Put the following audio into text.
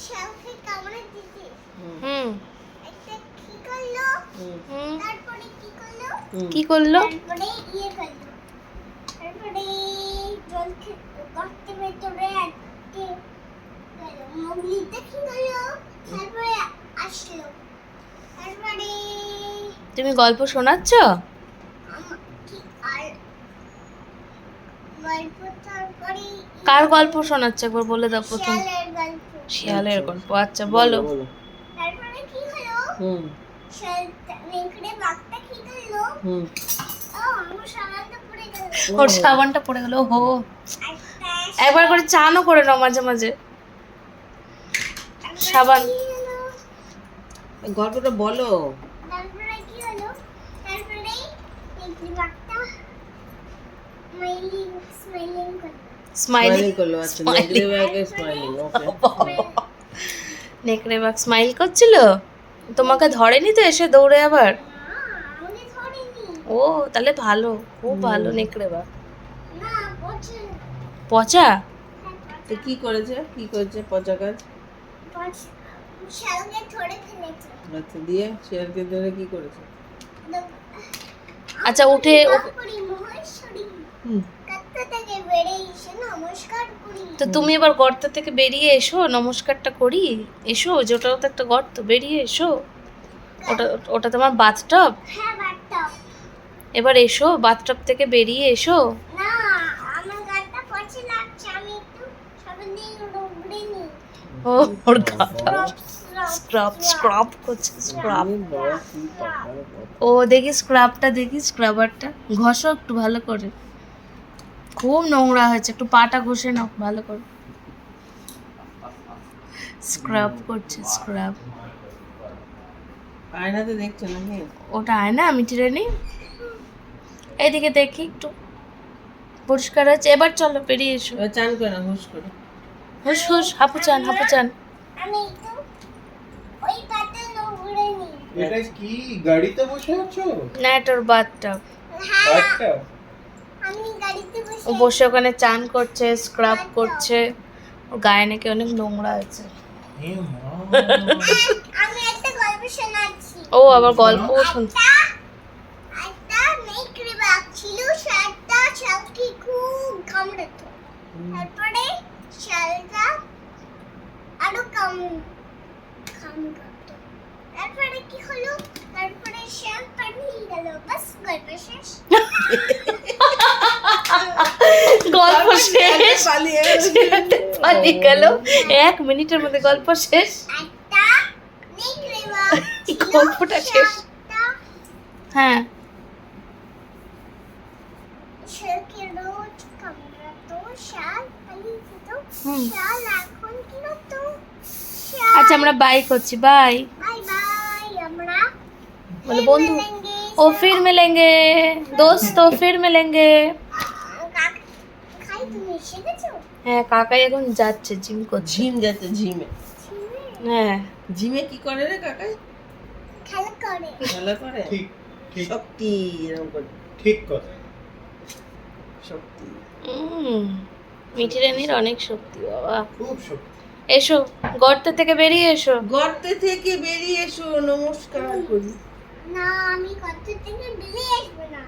শালকে কামড়ে দিয়েছে। হুম একটা কি করলো? হুম তারপরে কি করলো? কি করলো? তারপরে ইয়ে করলো। তারপরে জল গর্তের ভেতরে আটকে গেল। মগলিতে কি করলো? তারপরে আসলো। তারপরে তুমি গল্প শোনাচ্ছ? কি আর গল্প তারপরে কার গল্প শোনাচ্ছ একবার বলে দাও প্রথম। শিয়ালের গল্প। শিয়ালের গল্প, আচ্ছা বলো। তারপরে কি হলো? শিয়াল নেকড়ে বাঘটা কি করলো? ও আমার সাবানটা পড়ে গেল। ওর সাবানটা পড়ে গেল, হো। একটা একবার করে চানও করে নাও মাঝে মাঝে। তারপরে সাবান। কি হলো? গল্পটা বলো। তারপরে কি হলো? তারপরে নেকড়ে বাঘটা স্মাইলিং করলো। স্মাইলিং স্মাইলিং করলো, আচ্ছা নেগড়ে বাঘের স্মাইলিং, ওকে। নেকড়ে বাঘ স্মাইল করছিল। তোমাকে ধরেনি তো এসে দৌড়ে আবার? আমাকে ধরেনি। ও তাহলে ভালো, খুব ভালো নেকড়ে বাঘ। না পচে পচা? তো কি করেছে পচা কাজ? শালকে ধরে ফেলেছে। আচ্ছা দিয়ে শিয়ালকে ধরে কি করেছে? আচ্ছা উঠে করি মহেশ্বরী হুম। কাত্তা থেকে বেরিয়ে এসে নমস্কার করি। তো তুমি এবার গর্ত থেকে বেরিয়ে এসো, নমস্কারটা করি। এসো, যে ওটাও তো একটা গর্ত, বেরিয়ে এসো। ওটা ওটা তোমার বাথটব। হ্যাঁ বাট্টা। এবার এসো, বাথটব থেকে বেরিয়ে এসো। না আমার গাটা পচে লাগছে, আমি একটু সাবান দিয়ে রগড়ে নি। ও ওর গাটা স্ক্রাব করছে, স্ক্রাব। আমি বাবা কি পাকার কথা। ও দেখি স্ক্রাবটা, দেখি স্ক্রাবারটা ঘষো একটু ভালো করে। খুব নোংরা হয়েছে, একটু পাটা ঘষে নাও ভালো করে। স্ক্রাব করছে, স্ক্রাব। আয়নাতে দেখছো নাকি? ওটা আয়না, মিটি রানী। এইদিকে দেখি একটু পরিষ্কার আছে। এবার চলো বেরিয়ে এসো। এবার চান করে না, হুশ করে। হুস হুস, হাপু চান, হাপু চান। আমি একটু ওই পাতে রগড়ে নি। এটা কি গাড়িতে বসে আছো? না এটা ওর বাথটব। হ্যাঁ একটা আমি গাড়িতে ও বসে বসে ওখানে চান করছে, স্ক্রাব করছে। ওর গায়ে নাকি অনেক নোংরা আছে। হে মা আমি একটা গল্প শোনাচ্ছি। ও আবার গল্পও শুনছে। একটা নেকড়ে বাঘ ছিল, শালটা শালকে খুব কামড়াতো। তারপরে শালটা আরো কামড়াতো। তারপরে কি হলো? তারপরে শাল পালিয়ে গেল। বাস গল্প শেষ। গল্প শেষ। পালিয়ে গেল। পালিয়ে গেল, 1 মিনিটের মধ্যে গল্প শেষ। একটা নেকড়ে বাঘ ছিল, গল্পটা শেষ। শালটা হ্যাঁ শালকে রোজ কামড়াতো। শাল পালিয়ে যেত। হুম। শাল এখন কি করতো? আচ্ছা আমরা বাই করছি, বাই। বাই বাই, আমরা বলে বন্ধু, ও ফির মিলেঙ্গে দোস্তো, ফির মিলেঙ্গে। খাই তুমি এসে গেছো? হ্যাঁ কাকাই এখন যাচ্ছে, জিম করছে। ঝিম যাচ্ছে ঝিমে। হ্যাঁ ঝিমে কি করে রে কাকাই? খেলা করে। খেলা করে? ঠিক ঠিক শক্তি এরকম করে। ঠিক কথা। শক্তি। মিঠি রানীর অনেক শক্তি বাবা। খুব শক্তি। এসো গর্ত থেকে বেরিয়ে এসো। গর্তে থেকে বেরিয়ে এসো, নমস্কার করি। না আমি কত থেকে বেরিয়ে আসবো না।